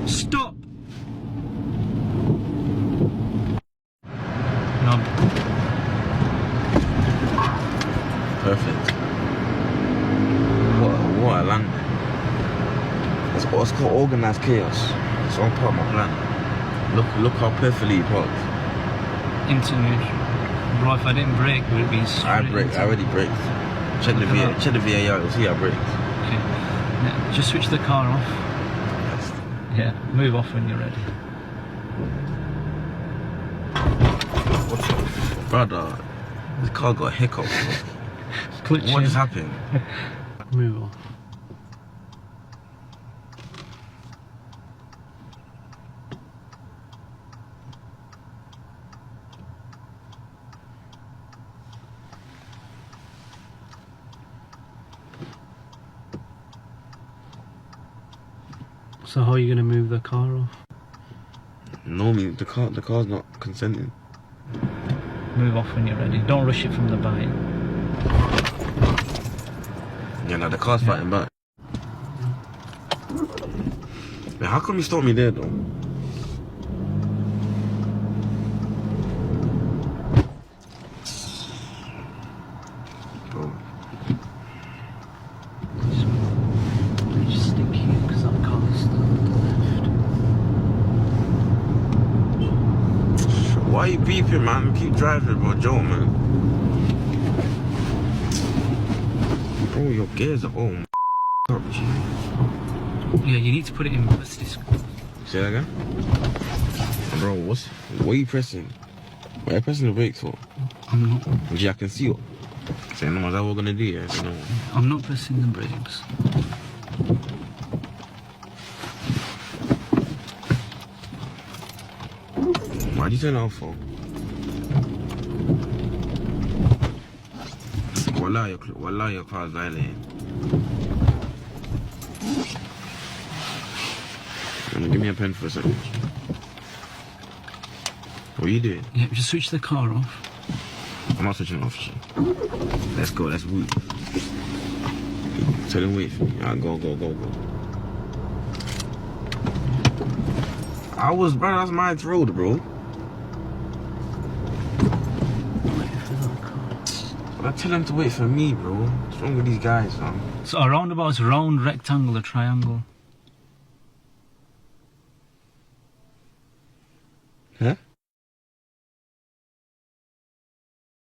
Stop! No. Perfect. What a landing. It's called organised chaos. It's all part of my plan. Look how perfectly he parked. Into neutral. Bro, if I didn't brake, would it be straight? I already braked. Check the VAR, you'll see I braked. Okay. Yeah, just switch the car off. Yes. Yeah, move off when you're ready. What's up? Brother, this car got a hiccup. Clutch What in. just happened? Move off. So how are you going to move the car off? Normally the car's not consenting. Move off when you're ready. Don't rush it from the bike. Yeah, no, the car's fighting back. Man, how come you stopped me there though? Bro. Just stick here because that car's still on the left. Why are you beeping, man? Keep driving, bro. Joe, man. Bro, your gears are all up, G. Yeah, you need to put it in reverse disc. Say that again? Bro, what are you pressing? Why are you pressing the brakes for? I'm not. Gee, I can see you. Say, no, is that what we're gonna do? Yeah, no. I'm not pressing the brakes. Why'd you turn it off for? Wallah, your car's violating. Give me a pen for a second. What are you doing? Yeah, just switch the car off. I'm not switching it off. Shit. Let's go, let's move. Tell him wait for me. Alright, go. Bro, that's my road, bro. I tell him to wait for me, bro. What's wrong with these guys, man? So a roundabout's round, rectangle, or triangle? Huh?